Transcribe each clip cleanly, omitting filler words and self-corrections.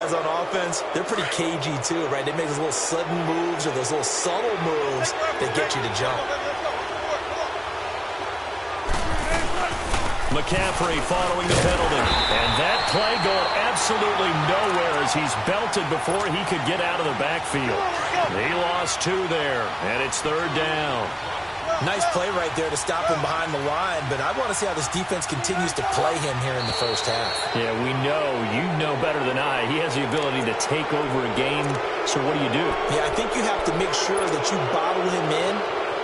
On offense, they're pretty cagey too, right? They make those little sudden moves or those little subtle moves that get you to jump. McCaffrey following the penalty. And that play going absolutely nowhere as he's belted before he could get out of the backfield. He lost 2 there, and it's 3rd down. Nice play right there to stop him behind the line, but I want to see how this defense continues to play him here in the first half. Yeah, we know. You know better than I. He has the ability to take over a game, so what do you do? Yeah, I think you have to make sure that you bottle him in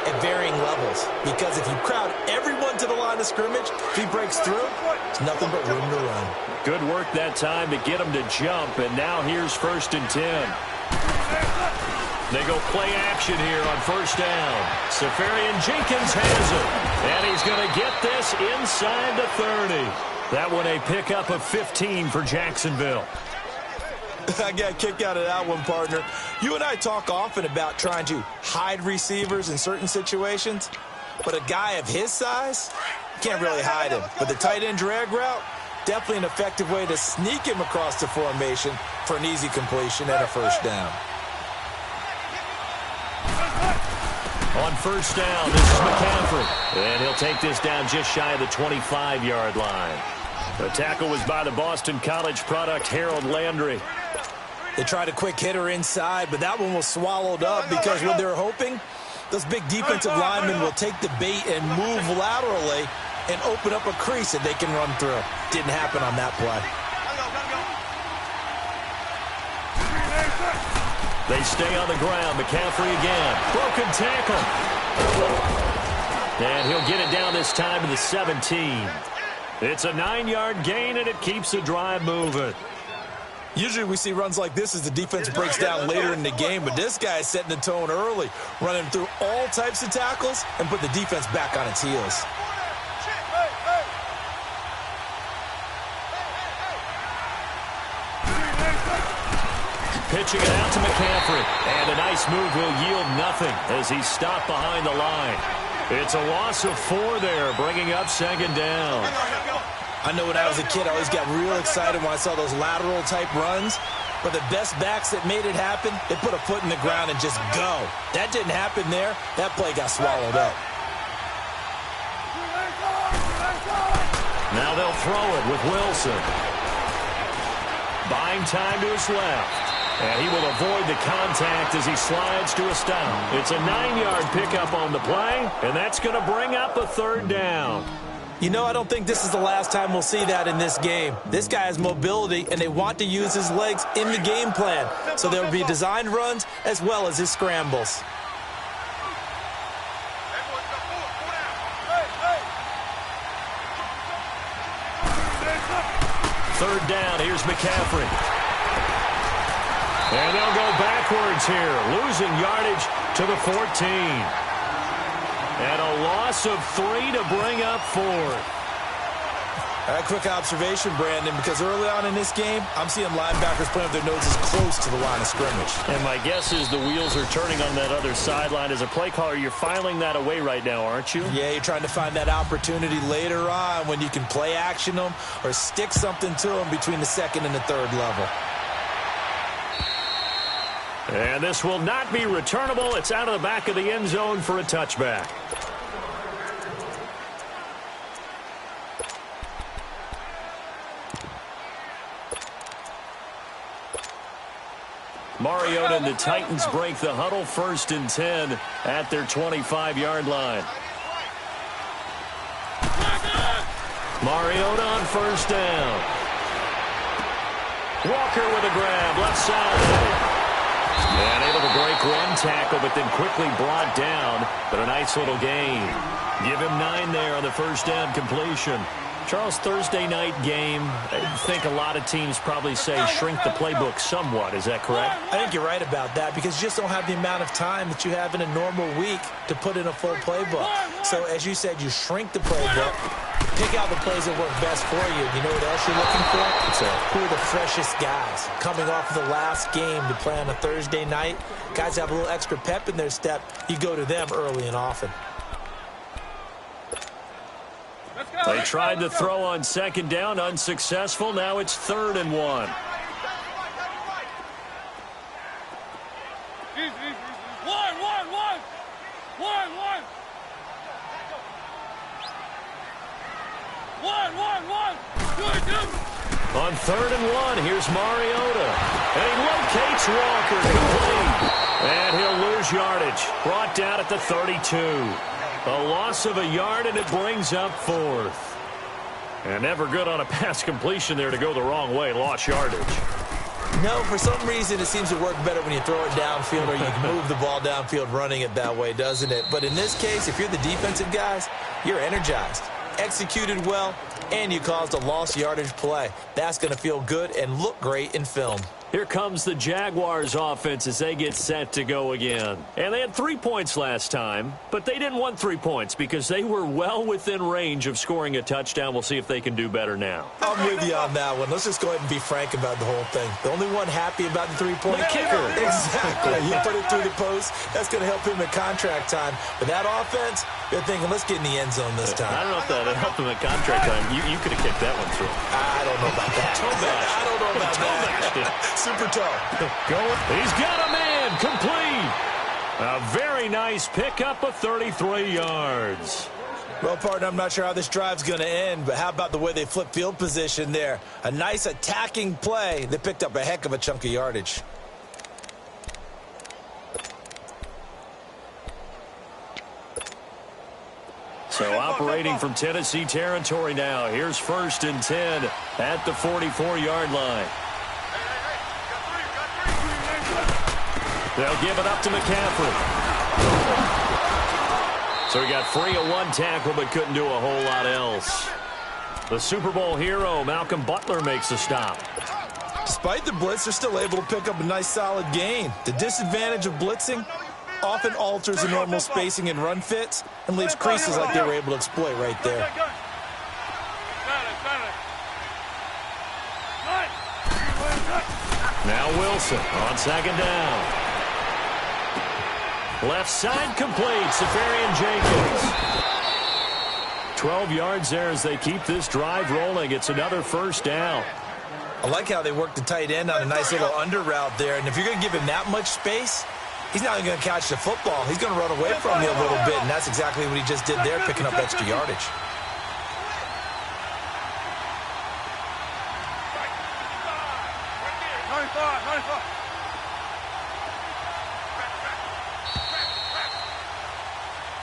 at varying levels, because if you crowd everyone to the line of scrimmage, if he breaks through, it's nothing but room to run. Good work that time to get him to jump, and now here's 1st and 10. They go play action here on 1st down. Safarian Jenkins has it. And he's going to get this inside the 30. That one a pickup of 15 for Jacksonville. I got a kick out of that one, partner. You and I talk often about trying to hide receivers in certain situations. But a guy of his size, can't really hide him. But the tight end drag route, definitely an effective way to sneak him across the formation for an easy completion and a 1st down. On 1st down, this is McCaffrey. And he'll take this down just shy of the 25-yard line. The tackle was by the Boston College product, Harold Landry. They tried a quick hitter inside, but that one was swallowed up because what they're hoping, those big defensive linemen will take the bait and move laterally and open up a crease that they can run through. Didn't happen on that play. They stay on the ground. McCaffrey again. Broken tackle. And he'll get it down this time to the 17. It's a 9-yard gain, and it keeps the drive moving. Usually we see runs like this as the defense breaks down later in the game, but this guy is setting the tone early, running through all types of tackles and put the defense back on its heels. Pitching it out to McCaffrey. And a nice move will yield nothing as he's stopped behind the line. It's a loss of 4 there, bringing up 2nd down. I know when I was a kid, I always got real excited when I saw those lateral-type runs. But the best backs that made it happen, they put a foot in the ground and just go. That didn't happen there. That play got swallowed up. Now they'll throw it with Wilson. Buying time to his left. And he will avoid the contact as he slides to a stop. It's a 9-yard pickup on the play, and that's going to bring up a 3rd down. You know, I don't think this is the last time we'll see that in this game. This guy has mobility, and they want to use his legs in the game plan. So there will be designed runs as well as his scrambles. 3rd down, here's McCaffrey. And they'll go backwards here, losing yardage to the 14. And a loss of 3 to bring up 4. A quick observation, Brandon, because early on in this game, I'm seeing linebackers playing with their noses close to the line of scrimmage. And my guess is the wheels are turning on that other sideline. As a play caller, you're filing that away right now, aren't you? Yeah, you're trying to find that opportunity later on when you can play action them or stick something to them between the 2nd and the 3rd level. And this will not be returnable. It's out of the back of the end zone for a touchback. Mariota and the Titans break the huddle, 1st and 10 at their 25-yard line. Mariota on 1st down. Walker with a grab, left side. And able to break one tackle, but then quickly brought down. But a nice little gain. Give him 9 there on the 1st down completion. Charles, Thursday night game, I think a lot of teams probably say shrink the playbook somewhat. Is that correct? I think you're right about that because you just don't have the amount of time that you have in a normal week to put in a full playbook. So, as you said, you shrink the playbook, pick out the plays that work best for you. You know what else you're looking for? Who are the freshest guys coming off of the last game to play on a Thursday night? Guys have a little extra pep in their step. You go to them early and often. They tried to throw on 2nd down, unsuccessful. Now it's 3rd and 1. On 3rd and 1, here's Mariota. And he locates Walker, complete. And he'll lose yardage. Brought down at the 32. A loss of a yard, and it brings up 4th. And never good on a pass completion there to go the wrong way. Lost yardage. No, for some reason it seems to work better when you throw it downfield or you can move the ball downfield running it that way, doesn't it? But in this case, if you're the defensive guys, you're energized, executed well, and you caused a lost yardage play. That's going to feel good and look great in film. Here comes the Jaguars offense as they get set to go again. And they had 3 points last time, but they didn't want 3 points because they were well within range of scoring a touchdown. We'll see if they can do better now. I'm with you on that one. Let's just go ahead and be frank about the whole thing. The only one happy about the three-point kicker. Exactly. You put it through the post. That's going to help him at contract time. But that offense, they're thinking, let's get in the end zone this time. I don't know if that helped him at contract time. You could have kicked that one through. I don't know about that. I don't know about that. Super toe. He's got a man. Complete. A very nice pickup of 33 yards. Well, partner, I'm not sure how this drive's going to end, but how about the way they flip field position there? A nice attacking play. They picked up a heck of a chunk of yardage. So operating from Tennessee territory now. Here's 1st and 10 at the 44-yard line. They'll give it up to McCaffrey. So he got free of one tackle but couldn't do a whole lot else. The Super Bowl hero, Malcolm Butler, makes a stop. Despite the blitz, they're still able to pick up a nice solid gain. The disadvantage of blitzing often alters the normal spacing and run fits and leaves creases like they were able to exploit right there. Now Wilson on 2nd down. Left side complete. Safarian Jenkins. 12 yards there as they keep this drive rolling. It's another 1st down. I like how they work the tight end on a nice little under route there. And if you're going to give him that much space, he's not even going to catch the football. He's going to run away from you a little bit, and that's exactly what he just did there, picking up extra yardage.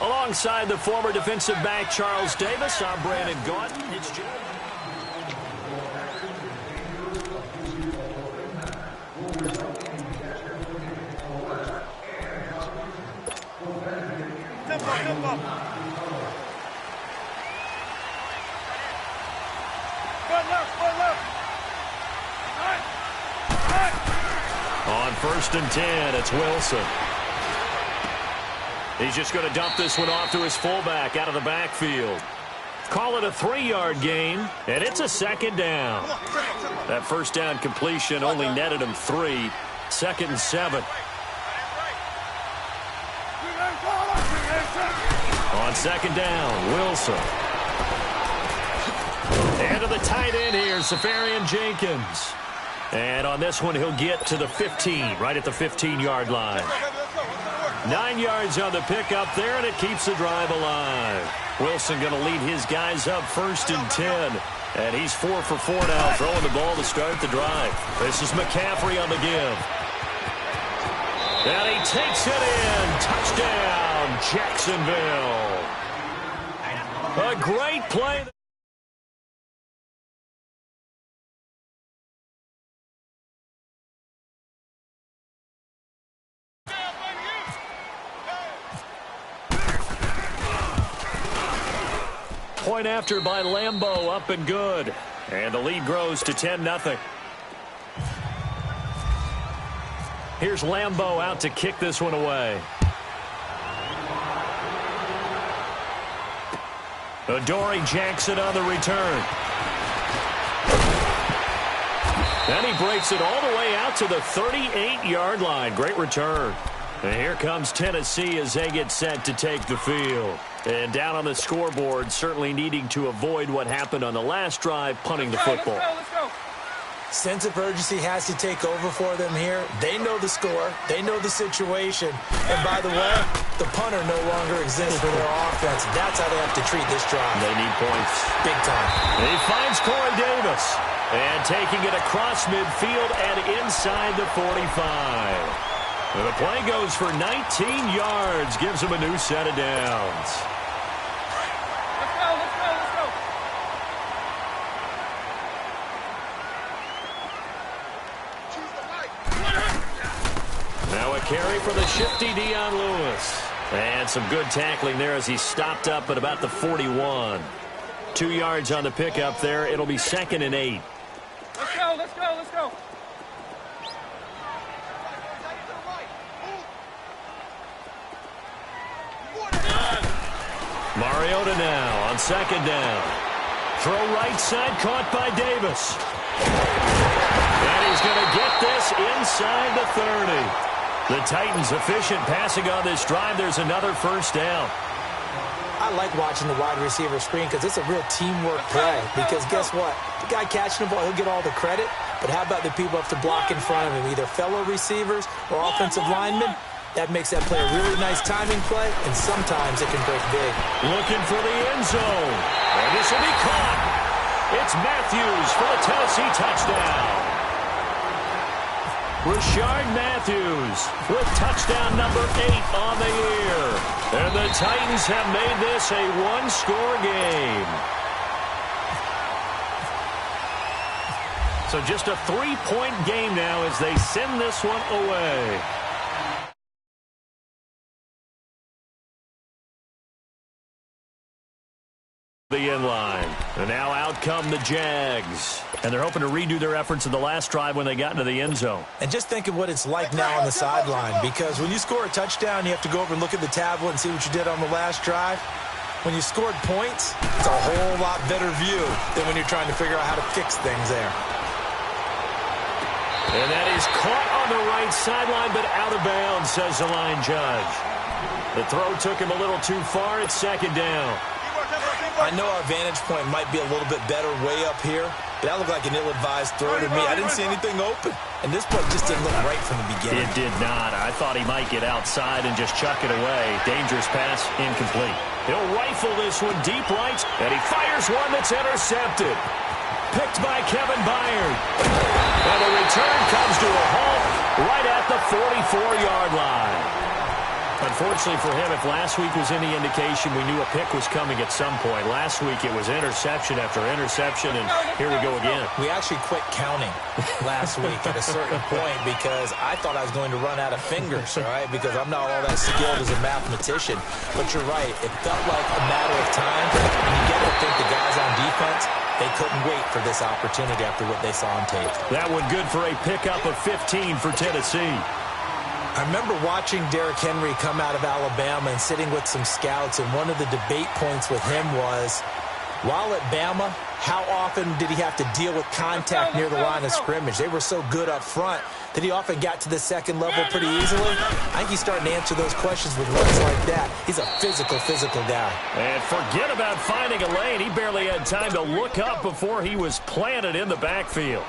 Alongside the former defensive back Charles Davis, I'm Brandon Gordon. It's Jim. On 1st and 10, it's Wilson. He's just going to dump this one off to his fullback out of the backfield. Call it a 3-yard gain, and it's a 2nd down. That 1st down completion only netted him 3. 2nd and 7. On 2nd down, Wilson. And to the tight end here, Safarian Jenkins. And on this one, he'll get to the 15, right at the 15-yard line. 9 yards on the pickup there, and it keeps the drive alive. Wilson going to lead his guys up 1st and 10. And he's 4 for 4 now, throwing the ball to start the drive. This is McCaffrey on the give. And he takes it in. Touchdown, Jacksonville. A great play. Point after by Lambeau, up and good. And the lead grows to 10-0. Here's Lambeau out to kick this one away. Adoree Jackson on the return. And he breaks it all the way out to the 38-yard line. Great return. And here comes Tennessee as they get set to take the field. And down on the scoreboard, certainly needing to avoid what happened on the last drive, punting the football. Let's go. Sense of urgency has to take over for them here. They know the score. They know the situation. And by the way, the punter no longer exists for their offense. That's how they have to treat this drive. They need points. Big time. He finds Corey Davis. And taking it across midfield and inside the 45. And the play goes for 19 yards. Gives him a new set of downs. Let's go, let's go, let's go. Now a carry for the shifty Dion Lewis. And some good tackling there as he stopped up at about the 41. 2 yards on the pickup there. It'll be 2nd and 8. Let's go, let's go, let's go. Mariota now on 2nd down. Throw right side, caught by Davis. And he's going to get this inside the 30. The Titans efficient passing on this drive. There's another first down. I like watching the wide receiver screen because it's a real teamwork play. Because guess what? The guy catching the ball, he'll get all the credit. But how about the people have to block in front of him, either fellow receivers or offensive linemen? That makes that play a really nice timing play, and sometimes it can break big. Looking for the end zone. And this will be caught. It's Matthews for the Tennessee touchdown. Rashard Matthews with touchdown number 8 on the year. And the Titans have made this a one-score game. So just a 3-point game now as they send this one away. The inline. And now out come the Jags. And they're hoping to redo their efforts in the last drive when they got into the end zone. And just think of what it's like now on the sideline, because when you score a touchdown, you have to go over and look at the tablet and see what you did on the last drive. When you scored points, it's a whole lot better view than when you're trying to figure out how to fix things there. And that is caught on the right sideline, but out of bounds, says the line judge. The throw took him a little too far. It's 2nd down. I know our vantage point might be a little bit better way up here, but that looked like an ill-advised throw to me. I didn't see anything open. And this play just didn't look right from the beginning. It did not. I thought he might get outside and just chuck it away. Dangerous pass, incomplete. He'll rifle this one deep right, and he fires one that's intercepted. Picked by Kevin Byard. And the return comes to a halt right at the 44-yard line. Unfortunately for him, if last week was any indication, we knew a pick was coming at some point. Last week it was interception after interception, and here we go again. We actually quit counting last week at a certain point because I thought I was going to run out of fingers, all right, because I'm not all that skilled as a mathematician. But you're right. It felt like a matter of time. And you get to think the guys on defense, they couldn't wait for this opportunity after what they saw on tape. That one good for a pickup of 15 for Tennessee. I remember watching Derrick Henry come out of Alabama and sitting with some scouts, and one of the debate points with him was, while at Bama, how often did he have to deal with contact near the line of scrimmage? They were so good up front that he often got to the second level pretty easily. I think he's starting to answer those questions with runs like that. He's a physical guy. And forget about finding a lane. He barely had time to look up before he was planted in the backfield.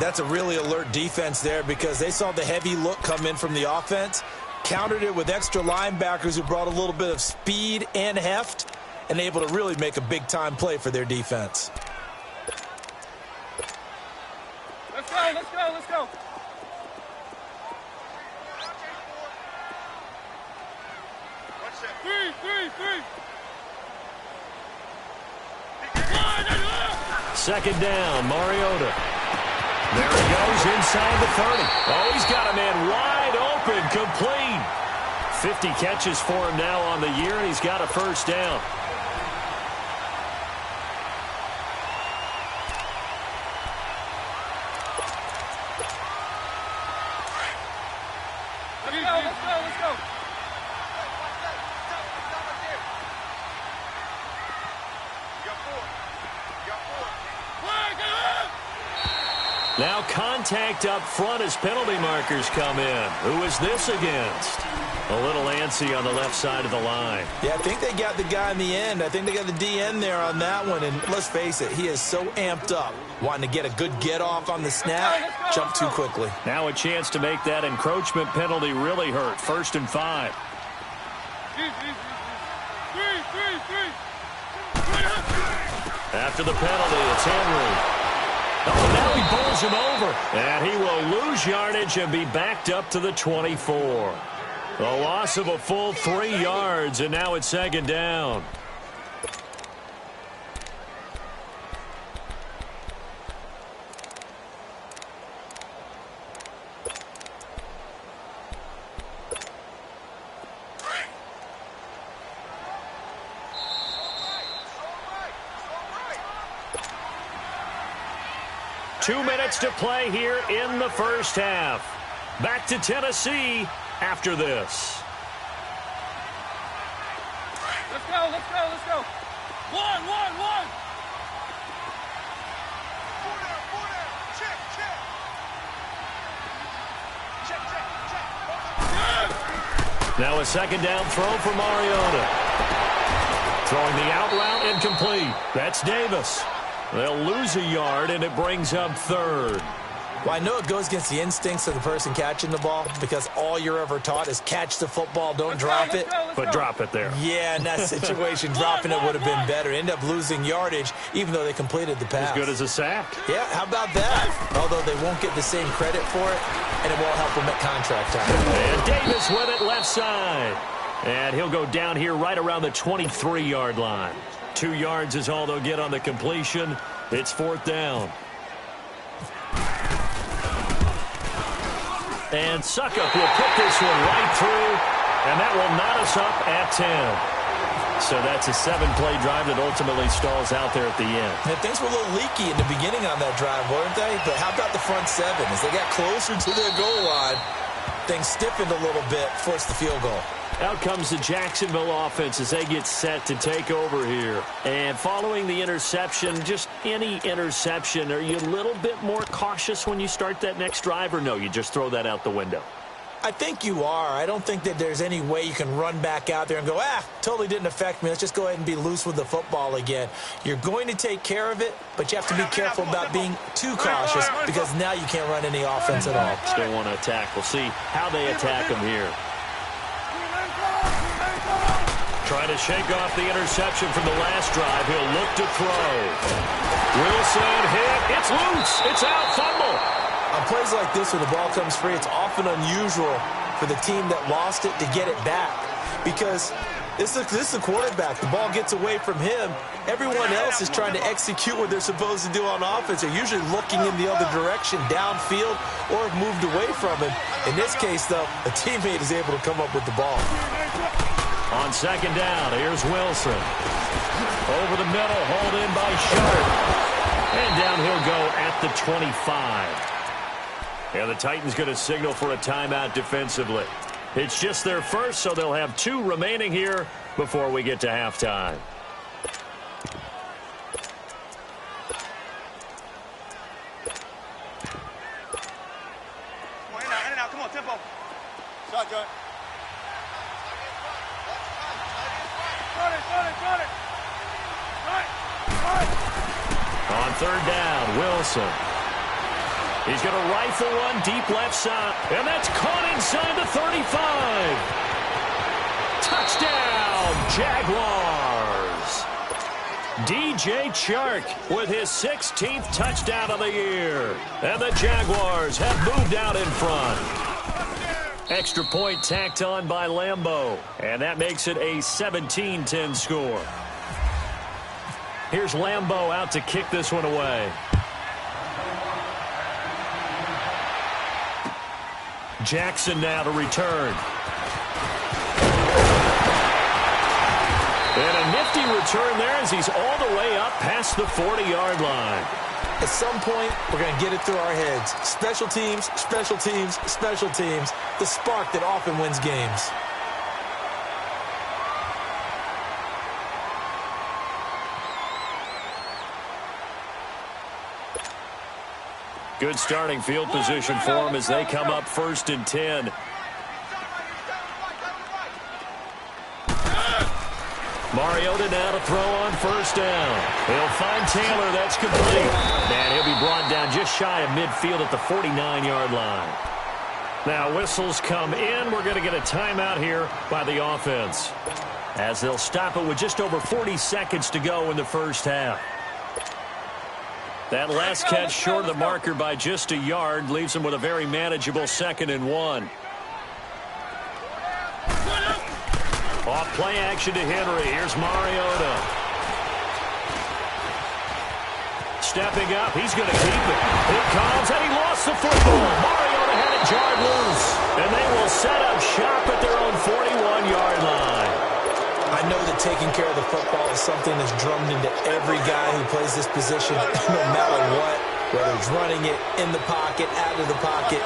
That's a really alert defense there because they saw the heavy look come in from the offense, countered it with extra linebackers who brought a little bit of speed and heft, and able to really make a big-time play for their defense. Let's go, let's go, let's go. Three. 2nd down, Mariota. There he goes inside the 30. Oh, he's got a man wide open, complete. 50 catches for him now on the year, and he's got a first down. Let's go. Now contact up front as penalty markers come in. Who is this against? A little antsy on the left side of the line. Yeah, I think they got the guy in the end. I think they got the DN there on that one. And let's face it, he is so amped up, wanting to get a good get-off on the snap, jump too quickly. Now a chance to make that encroachment penalty really hurt. 1st and 5. After the penalty, it's Henry. Oh, now he bowls him over. And he will lose yardage and be backed up to the 24. A loss of a full 3 yards, and now it's 2nd down. Two minutes to play here in the first half. Back to Tennessee after this. Let's go, let's go, let's go. One. Now a 2nd down throw for Mariota. Throwing the out route incomplete. That's Davis. They'll lose a yard, and it brings up 3rd. Well, I know it goes against the instincts of the person catching the ball because all you're ever taught is catch the football, don't drop it. But drop it there. Yeah, in that situation, dropping it would have been better. End up losing yardage, even though they completed the pass. As good as a sack. Yeah, how about that? Although they won't get the same credit for it, and it won't help them at contract time. And Davis with it left side. And he'll go down here right around the 23-yard line. 2 yards is all they'll get on the completion. It's 4th down. And Suckup will put this one right through, and that will knot us up at 10. So that's a 7-play drive that ultimately stalls out there at the end. And things were a little leaky in the beginning on that drive, weren't they? But how about the front 7? As they got closer to their goal line, things stiffened a little bit, forced the field goal. Out comes the Jacksonville offense as they get set to take over here. And following the interception, just any interception, are you a little bit more cautious when you start that next drive, or no, you just throw that out the window? I think you are. I don't think that there's any way you can run back out there and go, totally didn't affect me. Let's just go ahead and be loose with the football again. You're going to take care of it, but you have to be careful about being too cautious because now you can't run any offense at all. Still want to attack. We'll see how they attack them here. Trying to shake off the interception from the last drive. He'll look to throw. Wilson hit. It's loose. It's out. Fumble. On plays like this, when the ball comes free, it's often unusual for the team that lost it to get it back because this is the quarterback. The ball gets away from him. Everyone else is trying to execute what they're supposed to do on offense. They're usually looking in the other direction, downfield, or have moved away from him. In this case, though, a teammate is able to come up with the ball. On 2nd down, here's Wilson. Over the middle, hauled in by Sharp. And down he'll go at the 25. And the Titans going to signal for a timeout defensively. It's just their first, so they'll have 2 remaining here before we get to halftime. In and out, come on, tempo. Shotgun. Got it. On 3rd down, Wilson. He's going to rifle one deep left side. And that's caught inside the 35. Touchdown, Jaguars. DJ Chark with his 16th touchdown of the year. And the Jaguars have moved out in front. Extra point tacked on by Lambeau. And that makes it a 17-10 score. Here's Lambeau out to kick this one away. Jackson now to return. And a nifty return there as he's all the way up past the 40-yard line. At some point, we're going to get it through our heads. Special teams, special teams, special teams. The spark that often wins games. Good starting field position for them as they come up 1st and 10. Mariota now to throw on 1st down. He'll find Taylor. That's complete. And he'll be brought down just shy of midfield at the 49-yard line. Now whistles come in. We're going to get a timeout here by the offense, as they'll stop it with just over 40 seconds to go in the first half. That last catch short of the marker by just a yard leaves them with a very manageable 2nd and 1. Off play action to Henry. Here's Mariota. Stepping up. He's going to keep it. Here comes, and he lost the football. Mariota had it jarred loose. And they will set up shop at their own 41-yard line. I know that taking care of the football is something that's drummed into every guy who plays this position, no matter what, whether it's running it, in the pocket, out of the pocket.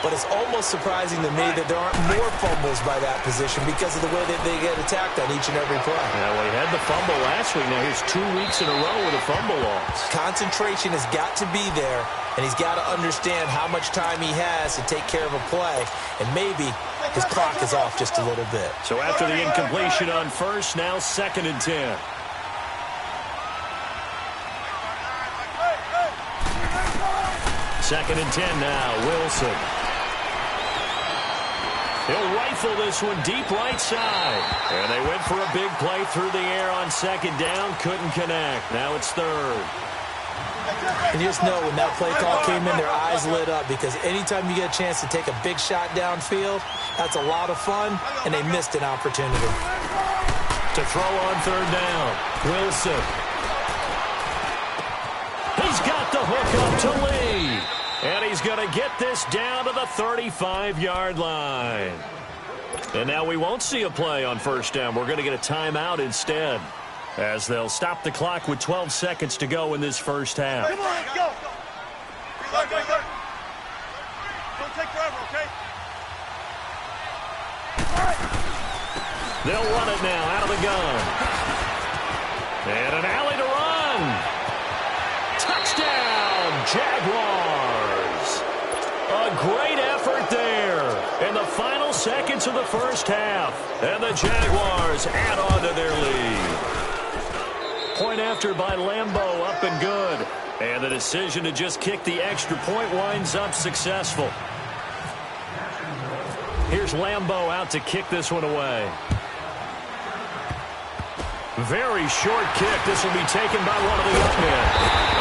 But it's almost surprising to me that there aren't more fumbles by that position because of the way that they get attacked on each and every play. Yeah, well, he had the fumble last week. Now here's 2 weeks in a row with a fumble loss. Concentration has got to be there, and he's got to understand how much time he has to take care of a play, and maybe his clock is off just a little bit. So after the incompletion on 1st, now 2nd and 10. Second and 10 now, Wilson. He'll rifle this one deep right side. And they went for a big play through the air on 2nd down. Couldn't connect. Now it's 3rd. And you just know when that play call came in, their eyes lit up, because anytime you get a chance to take a big shot downfield, that's a lot of fun, and they missed an opportunity. To throw on 3rd down, Wilson. He's got the hook up to Lee. And he's going to get this down to the 35-yard line. And now we won't see a play on 1st down. We're going to get a timeout instead, as they'll stop the clock with 12 seconds to go in this first half. Come on, go. Go. Don't take forever, okay? They'll run it now out of the gun. And an alley to run. Touchdown, Jaguars. A great effort there in the final seconds of the first half. And the Jaguars add on to their lead. Point after by Lambeau, up and good. And the decision to just kick the extra point winds up successful. Here's Lambeau out to kick this one away. Very short kick. This will be taken by one of the young men.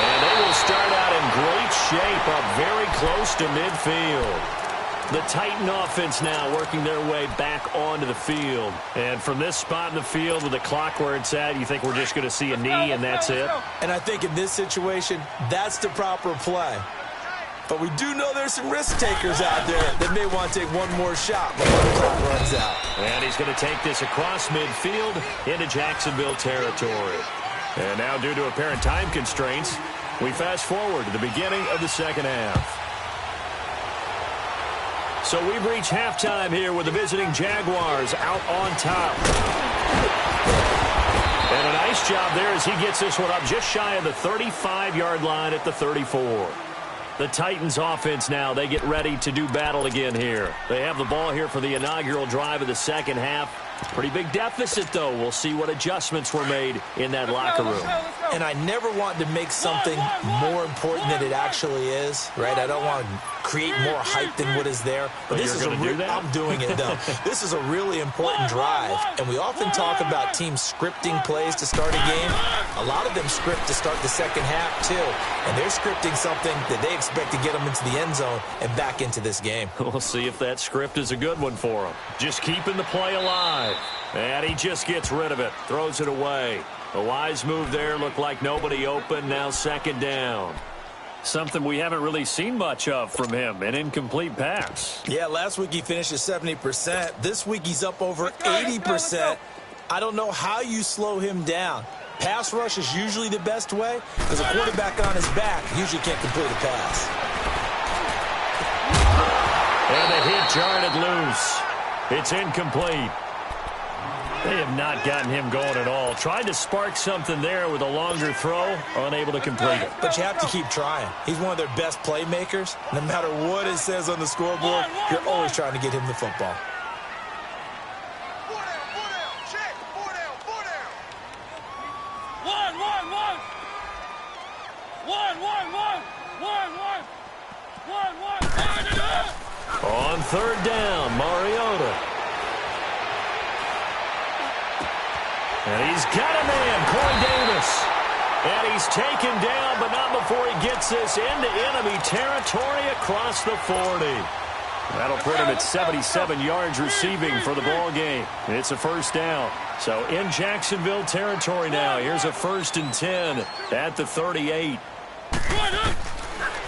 And they will start out in great shape, up very close to midfield. The Titan offense now working their way back onto the field. And from this spot in the field with the clock where it's at, you think we're just going to see a knee and that's it? And I think in this situation, that's the proper play. But we do know there's some risk takers out there that may want to take one more shot before the clock runs out. And he's going to take this across midfield into Jacksonville territory. And now, due to apparent time constraints, we fast forward to the beginning of the second half. So we've reached halftime here with the visiting Jaguars out on top. And a nice job there as he gets this one up just shy of the 35-yard line at the 34. The Titans offense now, they get ready to do battle again here. They have the ball here for the inaugural drive of the second half. Pretty big deficit, though. We'll see what adjustments were made in that locker room. And I never want to make something more important than it actually is, right? I don't want to create more hype than what is there. But this is I'm doing it, though. This is a really important drive. And we often talk about teams scripting plays to start a game. A lot of them script to start the second half, too. And they're scripting something that they expect to get them into the end zone and back into this game. We'll see if that script is a good one for them. Just keeping the play alive. And he just gets rid of it, throws it away. A wise move there, looked like nobody open, now second down. Something we haven't really seen much of from him, an incomplete pass. Yeah, last week he finished at 70%. This week he's up over 80%. I don't know how you slow him down. Pass rush is usually the best way because a quarterback on his back usually can't complete a pass. And the hit jarred it loose. It's incomplete. They have not gotten him going at all. Tried to spark something there with a longer throw, unable to complete it. But you have to keep trying. He's one of their best playmakers. No matter what it says on the scoreboard, you're always trying to get him the football. On third down, Mariota. And he's got a man, Corey Davis. And he's taken down, but not before he gets this into enemy territory across the 40. That'll put him at 77 yards receiving for the ball game. It's a first down. So in Jacksonville territory now. Here's a 1st and 10 at the 38.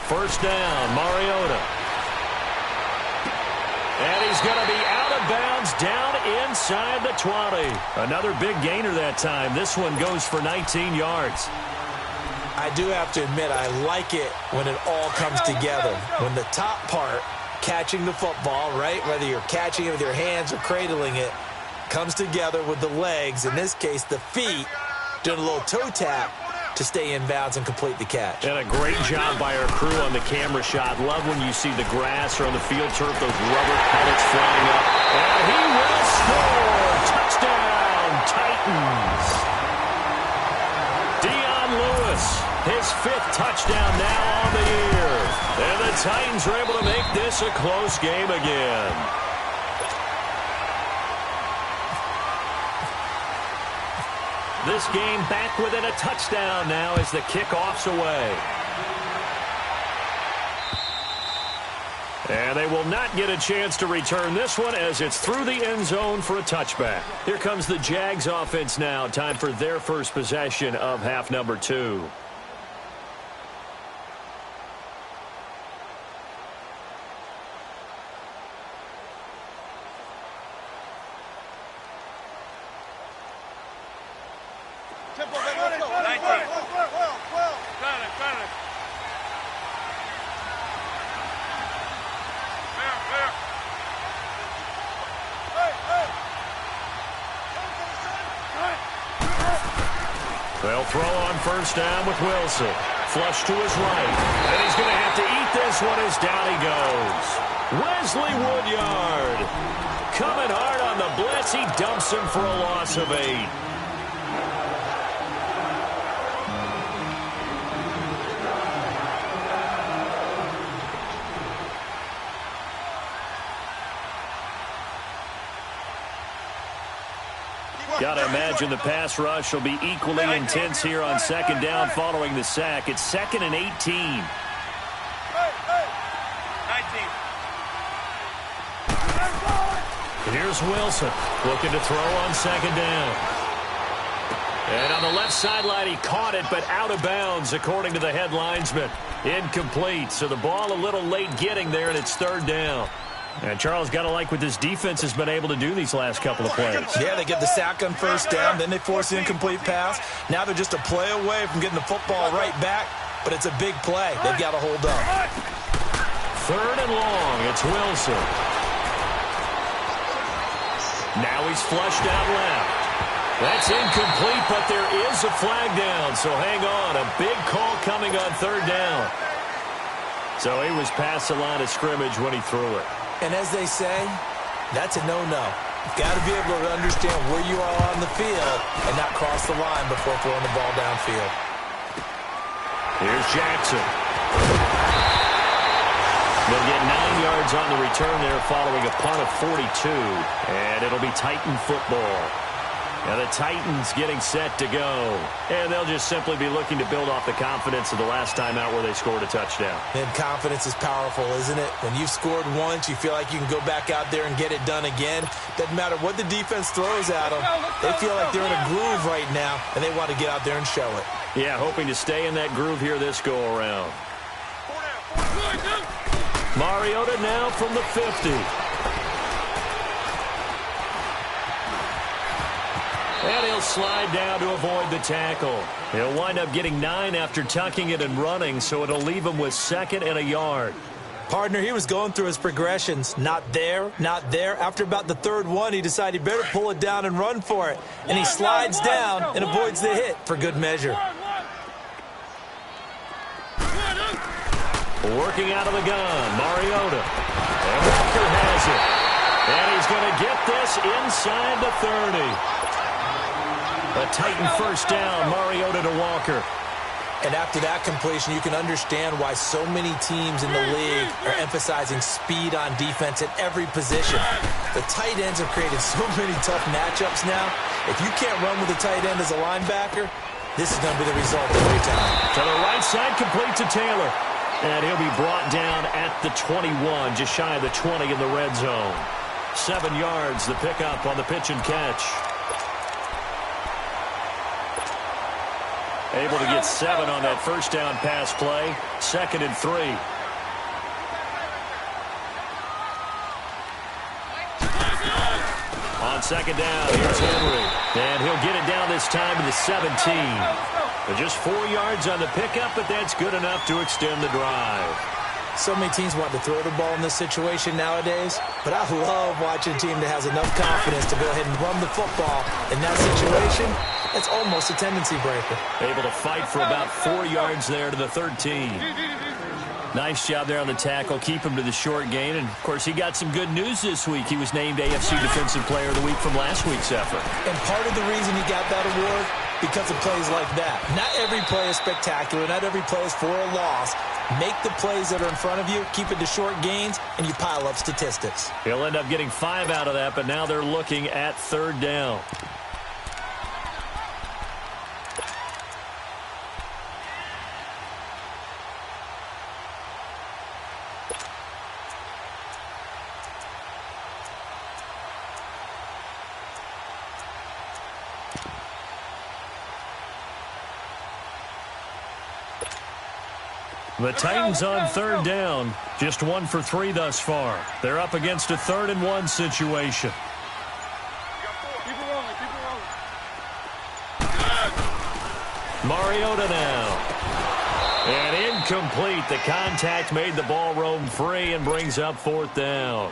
First down, Mariota. And he's going to be out of bounds down inside the 20. Another big gainer that time. This one goes for 19 yards. I do have to admit, I like it when it all comes together. When the top part, catching the football, right, whether you're catching it with your hands or cradling it, comes together with the legs, in this case the feet, doing a little toe tap to stay in bounds and complete the catch. And a great job by our crew on the camera shot. Love when you see the grass or on the field turf, those rubber pellets flying up. And he will score! Touchdown, Titans! Dion Lewis, his 5th touchdown now on the year. And the Titans are able to make this a close game again. This game back within a touchdown now as the kickoff's away. And they will not get a chance to return this one as it's through the end zone for a touchback. Here comes the Jags offense now. Time for their first possession of half number 2. They'll throw on first down with Wilson. Flush to his right. And he's going to have to eat this one as down he goes. Wesley Woodyard. Coming hard on the blitz. He dumps him for a loss of 8. Got to imagine the pass rush will be equally intense here on second down following the sack. It's 2nd and 18. Here's Wilson looking to throw on second down. And on the left sideline, he caught it, but out of bounds, according to the head linesman. Incomplete, so the ball a little late getting there, and it's 3rd down. And Charles, got to like what this defense has been able to do these last couple of plays. Yeah, they get the sack on first down, then they force the incomplete pass. Now they're just a play away from getting the football right back, but it's a big play. They've got to hold up. 3rd and long, it's Wilson. Now he's flushed out left. That's incomplete, but there is a flag down, so hang on. A big call coming on 3rd down. So he was past the line of scrimmage when he threw it. And as they say, that's a no-no. You've got to be able to understand where you are on the field and not cross the line before throwing the ball downfield. Here's Jackson. They'll get 9 yards on the return there following a punt of 42. And it'll be Titan football. Now the Titans getting set to go. And they'll just simply be looking to build off the confidence of the last time out where they scored a touchdown. And confidence is powerful, isn't it? When you've scored once, you feel like you can go back out there and get it done again. Doesn't matter what the defense throws at them. They feel like they're in a groove right now, and they want to get out there and show it. Yeah, hoping to stay in that groove here this go-around. Mariota now from the 50. And he'll slide down to avoid the tackle. He'll wind up getting 9 after tucking it and running, so it'll leave him with 2nd and a yard. Partner, he was going through his progressions. Not there, not there. After about the third one, he decided he better pull it down and run for it. And he slides down and avoids the hit for good measure. Working out of the gun, Mariota. And Walker has it. And he's going to get this inside the 30. A Titan first down, Mariota to Walker. And after that completion, you can understand why so many teams in the league are emphasizing speed on defense at every position. The tight ends have created so many tough matchups now. If you can't run with a tight end as a linebacker, this is going to be the result every time. To the right side, complete to Taylor. And he'll be brought down at the 21, just shy of the 20 in the red zone. 7 yards, the pickup on the pitch and catch. Able to get 7 on that first down pass play. 2nd and 3. On 2nd down, here's Henry. And he'll get it down this time to the 17. But just 4 yards on the pickup, but that's good enough to extend the drive. So many teams want to throw the ball in this situation nowadays, but I love watching a team that has enough confidence to go ahead and run the football. In that situation, it's almost a tendency breaker. Able to fight for about 4 yards there to the 13. Nice job there on the tackle. Keep him to the short gain. And, of course, he got some good news this week. He was named AFC Defensive Player of the Week from last week's effort. And part of the reason he got that award, because of plays like that. Not every play is spectacular. Not every play is for a loss. Make the plays that are in front of you, keep it to short gains, and you pile up statistics. He'll end up getting 5 out of that, but now they're looking at 3rd down. The Titans on 3rd down. Just 1 for 3 thus far. They're up against a 3rd and 1 situation. Mariota now. And incomplete. The contact made the ball roam free and brings up 4th down.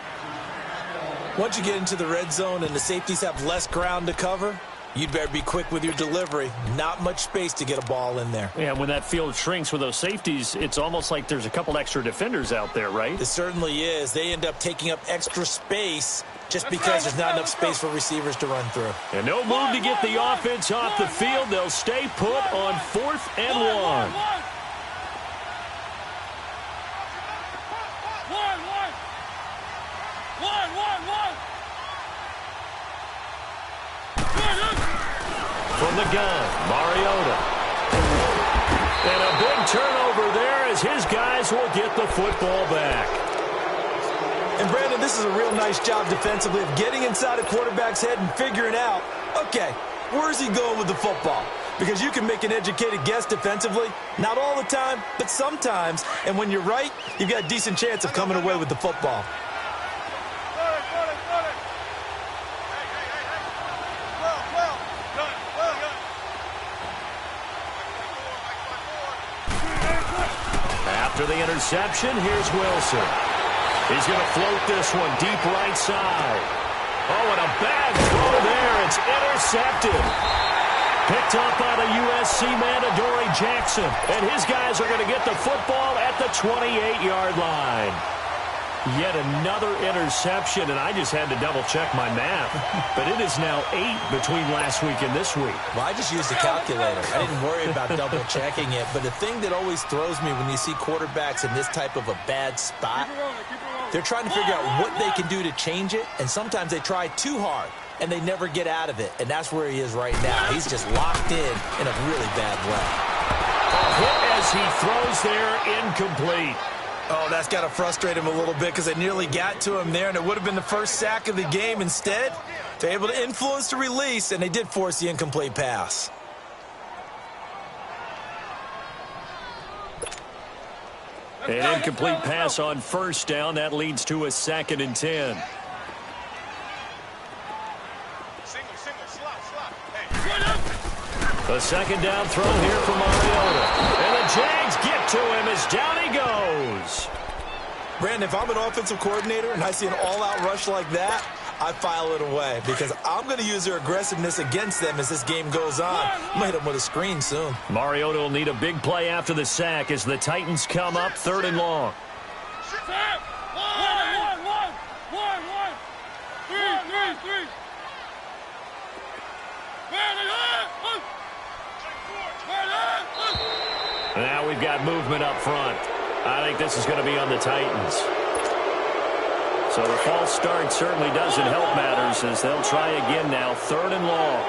Once you get into the red zone and the safeties have less ground to cover, you'd better be quick with your delivery. Not much space to get a ball in there. Yeah, when that field shrinks with those safeties, it's almost like there's a couple extra defenders out there, right? It certainly is. They end up taking up extra space just because there's not enough space for receivers to run through. And no move to get the offense off the field. They'll stay put on 4th and 1. From the gun, Mariota. And a big turnover there as his guys will get the football back. And, Brandon, this is a real nice job defensively of getting inside a quarterback's head and figuring out, okay, where's he going with the football? Because you can make an educated guess defensively, not all the time, but sometimes. And when you're right, you've got a decent chance of coming away with the football. After the interception, here's Wilson. He's going to float this one deep right side. Oh, and a bad throw there. It's intercepted. Picked up by the USC man, Adoree Jackson. And his guys are going to get the football at the 28-yard line. Yet another interception, and I just had to double-check my math. But it is now 8 between last week and this week. Well, I just used a calculator. I didn't worry about double-checking it. But the thing that always throws me when you see quarterbacks in this type of a bad spot, they're trying to figure out what they can do to change it, and sometimes they try too hard, and they never get out of it. And that's where he is right now. He's just locked in a really bad way. A hit as he throws there, incomplete. Oh, that's got to frustrate him a little bit because they nearly got to him there, and it would have been the first sack of the game. Instead, they're able to influence the release, and they did force the incomplete pass. An incomplete pass on first down. That leads to a 2nd and 10. A 2nd down throw here for Mariota. And the Jags get to him as down he goes. Brandon, if I'm an offensive coordinator and I see an all-out rush like that, I file it away because I'm going to use their aggressiveness against them as this game goes on. I'm going to hit them with a screen soon. Mariota will need a big play after the sack as the Titans come up 3rd and long. Now we've got movement up front. I think this is going to be on the Titans. So the false start certainly doesn't help matters as they'll try again now, 3rd and long.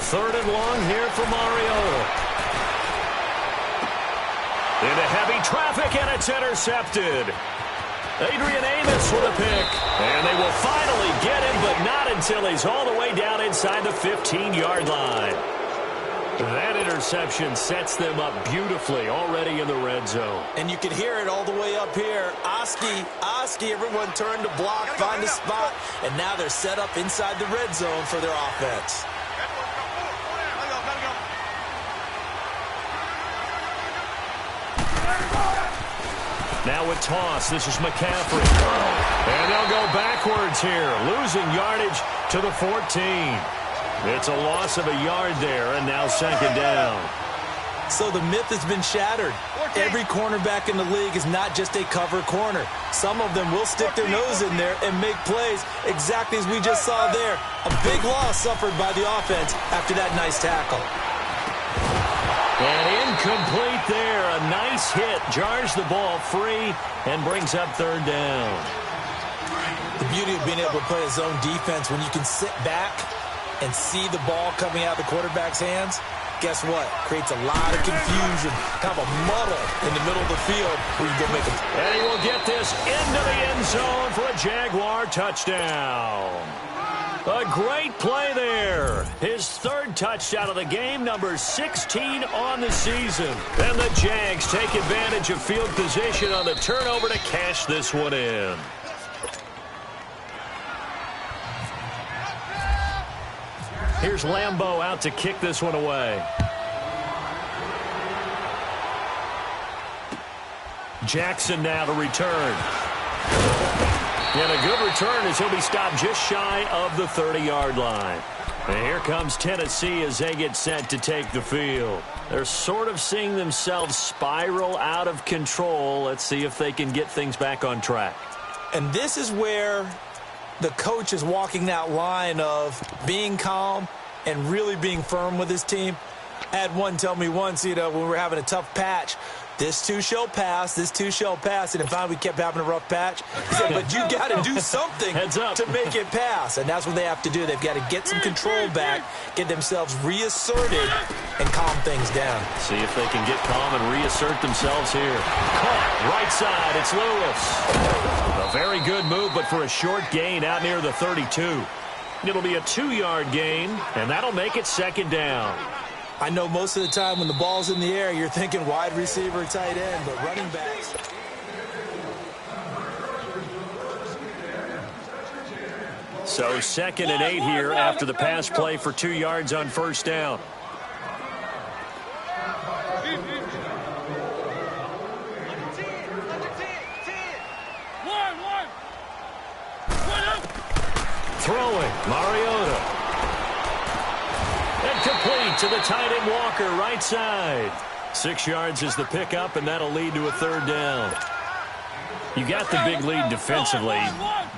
Third and long here for Mariota. Into heavy traffic, and it's intercepted. Adrian Amos with a pick. And they will finally get him, but not until he's all the way down inside the 15-yard line. That interception sets them up beautifully already in the red zone. And you can hear it all the way up here. Oski, everyone turned to block, find a spot, and now they're set up inside the red zone for their offense. Now with toss, this is McCaffrey. And they'll go backwards here, losing yardage to the 14. It's a loss of a yard there, and now 2nd down. So the myth has been shattered. Every cornerback in the league is not just a cover corner. Some of them will stick their nose in there and make plays exactly as we just saw there. A big loss suffered by the offense after that nice tackle. And incomplete there. A nice hit. Jars the ball free and brings up 3rd down. The beauty of being able to play a zone defense when you can sit back and see the ball coming out of the quarterback's hands, guess what? Creates a lot of confusion, kind of a muddle in the middle of the field where you go make a... And he will get this into the end zone for a Jaguar touchdown. A great play there. His 3rd touchdown of the game, number 16 on the season. And the Jags take advantage of field position on the turnover to cash this one in. Here's Lambeau out to kick this one away. Jackson now to return. And a good return as he'll be stopped just shy of the 30-yard line. And here comes Tennessee as they get set to take the field. They're sort of seeing themselves spiral out of control. Let's see if they can get things back on track. And this is where the coach is walking that line of being calm and really being firm with his team. I had one tell me once, when we were having a tough patch, this too shall pass, this too shall pass. And finally we kept having a rough patch. He said, but you got to do something to make it pass. And that's what they have to do. They've got to get some control back, get themselves reasserted, and calm things down. See if they can get calm and reassert themselves here. Caught, right side, it's Lewis. A very good move, but for a short gain out near the 32. It'll be a 2-yard gain, and that'll make it 2nd down. I know most of the time when the ball's in the air, you're thinking wide receiver, tight end, but running backs. So 2nd and 8 here after the pass play for 2 yards on 1st down. Throwing, Mariota. And complete to the tight end Walker, right side. 6 yards is the pickup, and that'll lead to a 3rd down. You got the big lead defensively,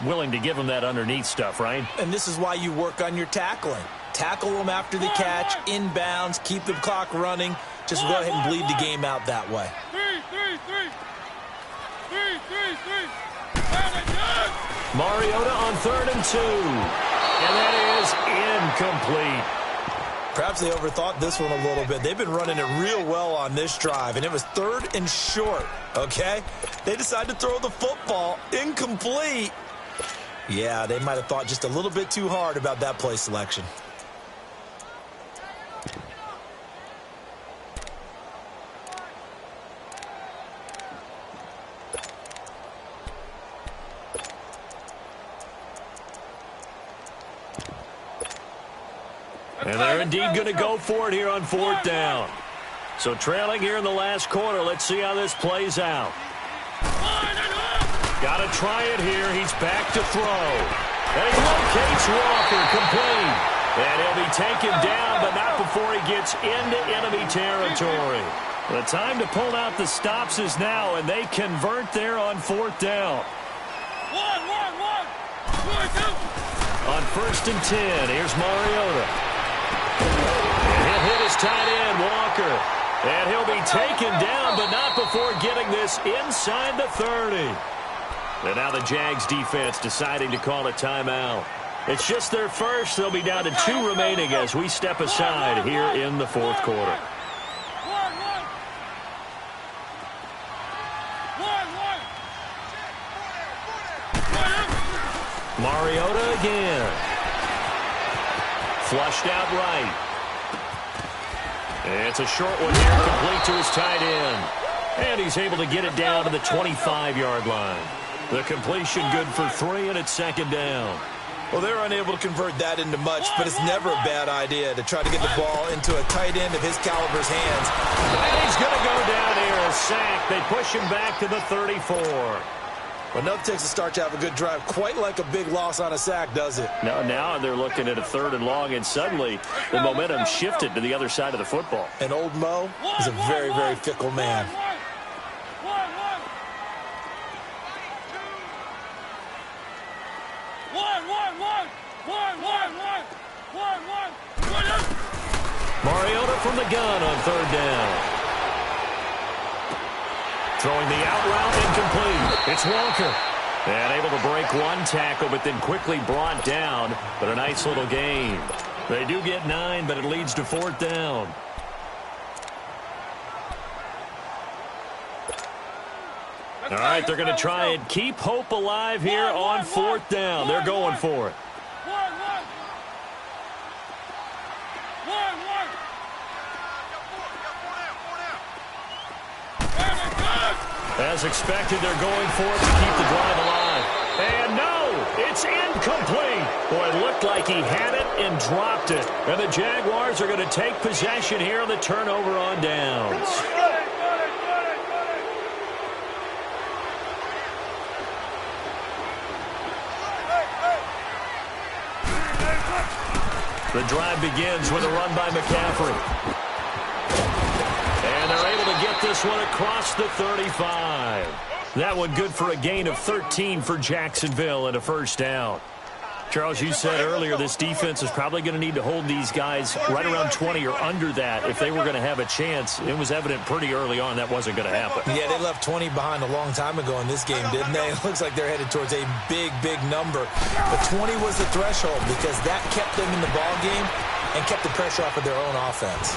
willing to give them that underneath stuff, right? And this is why you work on your tackling. Tackle them after the catch, inbounds, keep the clock running. Just go ahead and bleed the game out that way. Mariota on 3rd and 2. And that is incomplete. Perhaps they overthought this one a little bit. They've been running it real well on this drive, and it was 3rd and short, okay? They decided to throw the football incomplete. Yeah, they might have thought just a little bit too hard about that play selection. And they're indeed going to go for it here on fourth down. So trailing here in the last quarter. Let's see how this plays out. Got to try it here. He's back to throw. And he locates Walker, complete. And he'll be taken down, but not before he gets into enemy territory. The time to pull out the stops is now, and they convert there on fourth down. On 1st and 10, here's Mariota. And he'll hit his tight end, Walker. And he'll be taken down, but not before getting this inside the 30. And now the Jags defense deciding to call a timeout. It's just their first. They'll be down to 2 remaining as we step aside here in the fourth quarter. Mariota again. Flushed out right. And it's a short one here, complete to his tight end. And he's able to get it down to the 25-yard line. The completion good for 3, and it's 2nd down. Well, they're unable to convert that into much, but it's never a bad idea to try to get the ball into a tight end of his caliber's hands. And he's going to go down here, a sack. They push him back to the 34. Well, enough takes a start to have a good drive. Quite like a big loss on a sack, does it? Now they're looking at a 3rd and long, and suddenly the momentum shifted to the other side of the football. And old Mo is a very, very fickle man. Mariota from the gun on 3rd down. Throwing the out route, incomplete. It's Walker. And able to break one tackle, but then quickly brought down. But a nice little gain. They do get 9, but it leads to 4th down. All right, they're going to try and keep hope alive here on 4th down. They're going for it. As expected, they're going for it to keep the drive alive. And no, it's incomplete. Boy, it looked like he had it and dropped it. And the Jaguars are going to take possession here on the turnover on downs. The drive begins with a run by McCaffrey. And they're able to get this one across the 35. That one good for a gain of 13 for Jacksonville and a 1st down. Charles, you said earlier this defense is probably going to need to hold these guys right around 20 or under that if they were going to have a chance. It was evident pretty early on that wasn't going to happen. Yeah, they left 20 behind a long time ago in this game, didn't they? It looks like they're headed towards a big, big number. But 20 was the threshold because that kept them in the ball game and kept the pressure off of their own offense.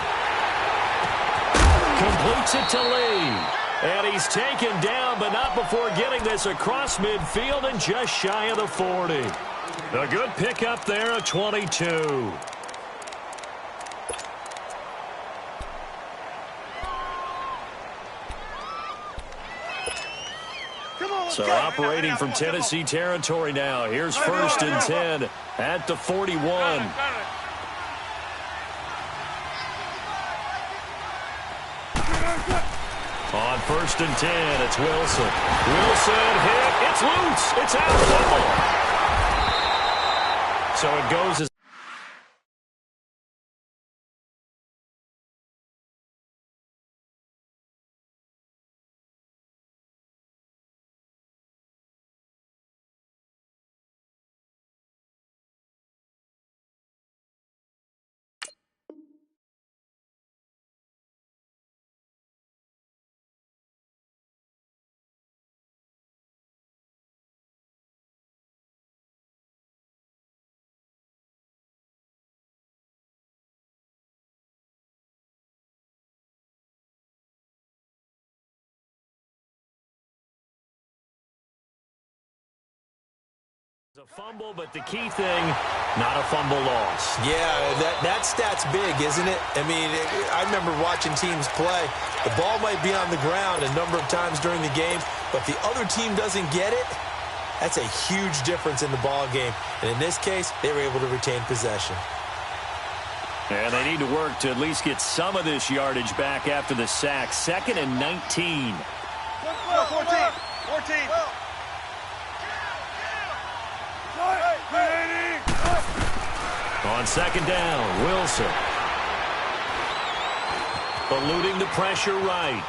Completes it to Lee. And he's taken down, but not before getting this across midfield and just shy of the 40. A good pickup there, a 22. So operating from Tennessee territory now. Here's 1st and 10 at the 41. On 1st and 10, it's Wilson. Wilson hit. It's loose. It's out. Fumble. So it goes as a fumble, but the key thing, not a fumble loss. Yeah, that stat's big, isn't it? I mean, I remember watching teams play. The ball might be on the ground a number of times during the game, but the other team doesn't get it. That's a huge difference in the ball game. And in this case, they were able to retain possession. And they need to work to at least get some of this yardage back after the sack. 2nd and 19. 14. On 2nd down, Wilson. Eluding the pressure right.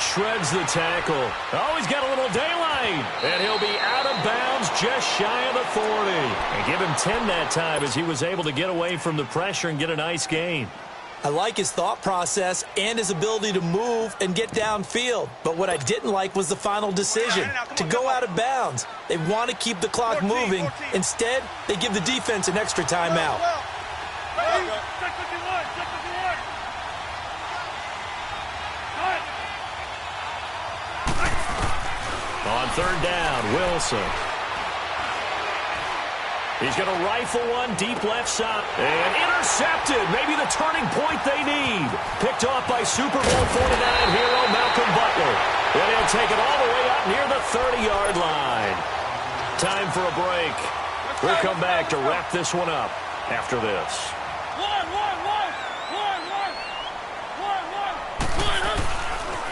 Shreds the tackle. Oh, he's got a little daylight. And he'll be out of bounds just shy of the 40. And give him 10 that time as he was able to get away from the pressure and get a nice gain. I like his thought process and his ability to move and get downfield. But what I didn't like was the final decision, to go out of bounds. They want to keep the clock moving. Instead, they give the defense an extra timeout. On 3rd down, Wilson. He's going to rifle one deep left side. And intercepted. Maybe the turning point they need. Picked off by Super Bowl 49 hero Malcolm Butler. And he'll take it all the way up near the 30-yard line. Time for a break. We'll come back to wrap this one up after this.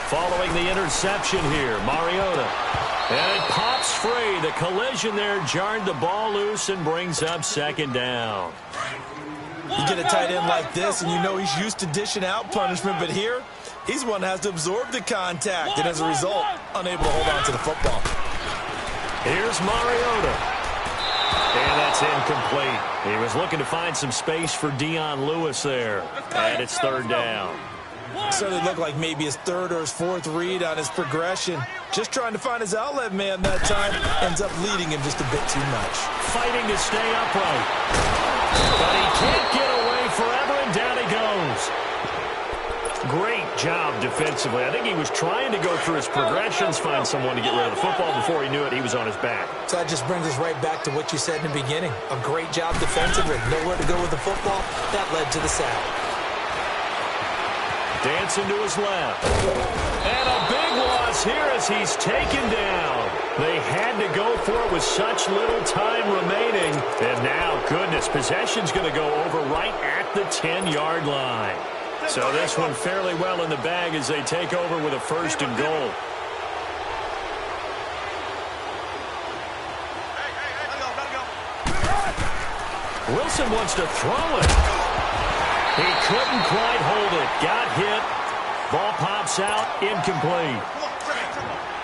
Following the interception here, Mariota. And it pops free. The collision there jarred the ball loose and brings up 2nd down. You get a tight end like this, and you know he's used to dishing out punishment, but here, he's one that has to absorb the contact, and as a result, unable to hold on to the football. Here's Mariota. And that's incomplete. He was looking to find some space for Dion Lewis there. And it's 3rd down. Certainly looked like maybe his 3rd or his 4th read on his progression. Just trying to find his outlet man that time. Ends up leading him just a bit too much. Fighting to stay upright. But he can't get away forever, and down he goes. Great job defensively. I think he was trying to go through his progressions, find someone to get rid of the football. Before he knew it, he was on his back. So that just brings us right back to what you said in the beginning. A great job defensively. Nowhere to go with the football. That led to the sack. Dancing to his left. And a big loss here as he's taken down. They had to go for it with such little time remaining. And now, goodness, possession's going to go over right at the 10-yard line. So this one fairly well in the bag as they take over with a 1st and goal. Wilson wants to throw it. He couldn't quite hold it. Got hit. Ball pops out. Incomplete.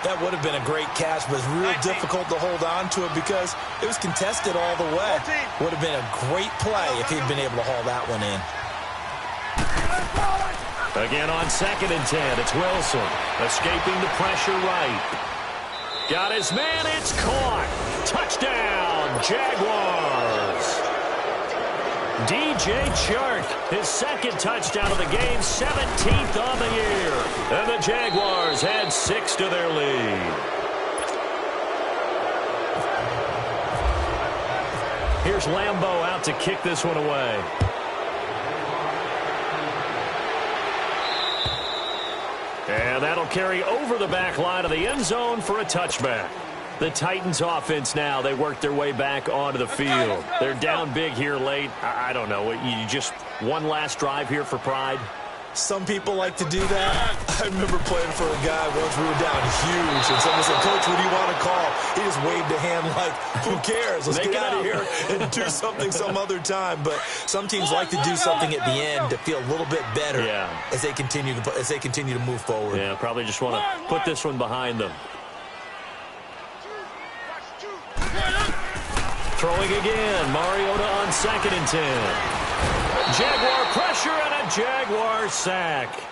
That would have been a great catch, but it's real difficult to hold on to it because it was contested all the way. Would have been a great play if he'd been able to haul that one in. Again on 2nd and 10. It's Wilson. Escaping the pressure right. Got his man. It's caught. Touchdown, Jaguars. DJ Chark, his 2nd touchdown of the game, 17th on the year. And the Jaguars add 6 to their lead. Here's Lambeau out to kick this one away. And that'll carry over the back line of the end zone for a touchback. The Titans offense now, they work their way back onto the field. They're down big here late. I don't know. You just one last drive here for pride? Some people like to do that. I remember playing for a guy once we were down huge, and someone said, "Coach, what do you want to call?" He just waved a hand like, "Who cares? Let's get out of here and do something some other time." But some teams like to do something at the end to feel a little bit better as they continue to move forward. Yeah, probably just want to put this one behind them. Throwing again, Mariota on 2nd and 10. Jaguar pressure and a Jaguar sack.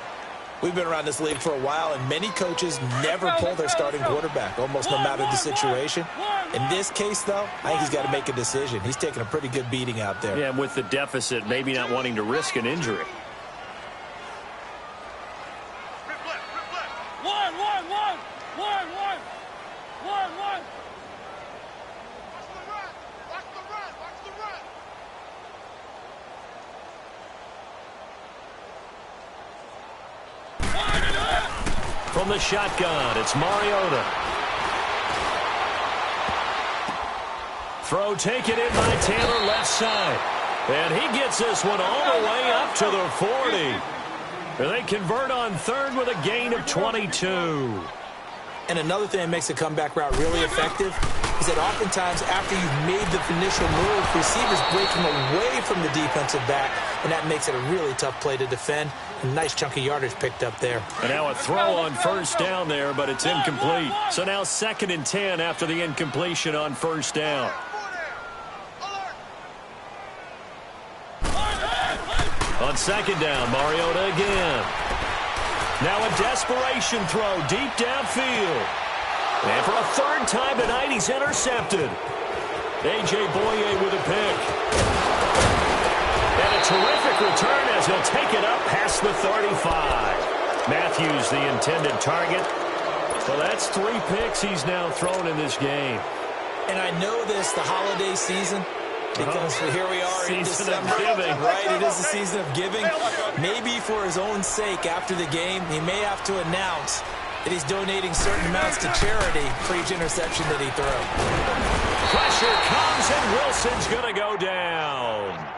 We've been around this league for a while, and many coaches never pull their starting quarterback, almost no matter the situation. In this case, though, I think he's got to make a decision. He's taking a pretty good beating out there. Yeah, and with the deficit, maybe not wanting to risk an injury. From the shotgun, it's Mariota. Throw taken in by Taylor left side. And he gets this one all the way up to the 40. And they convert on third with a gain of 22. And another thing that makes the comeback route really effective is that oftentimes after you've made the initial move, receivers breaking away from the defensive back, and that makes it a really tough play to defend. A nice chunk of yardage picked up there. And now a throw on first down there, but it's incomplete. So now 2nd and 10 after the incompletion on first down. On 2nd down, Mariota again. Now a desperation throw deep downfield. And for a 3rd time tonight, he's intercepted. A.J. Boye with a pick. And a terrific return as he'll take it up past the 35. Matthews, the intended target. So that's 3 picks he's now thrown in this game. And I know this, the holiday season, because here we are in December, right? It is the season of giving. Maybe for his own sake, after the game, he may have to announce that he's donating certain amounts to charity for each interception that he throws. Pressure comes, and Wilson's going to go down.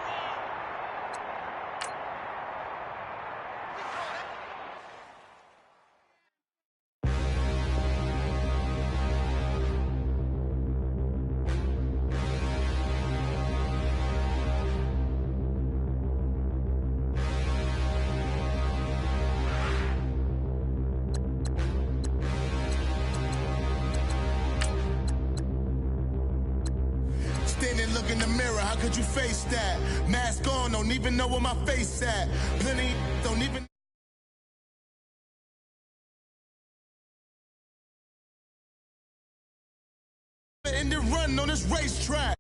Stand and look in the mirror, how could you face that? Mask on, don't even know where my face at. Plenty don't even... in the run on this racetrack.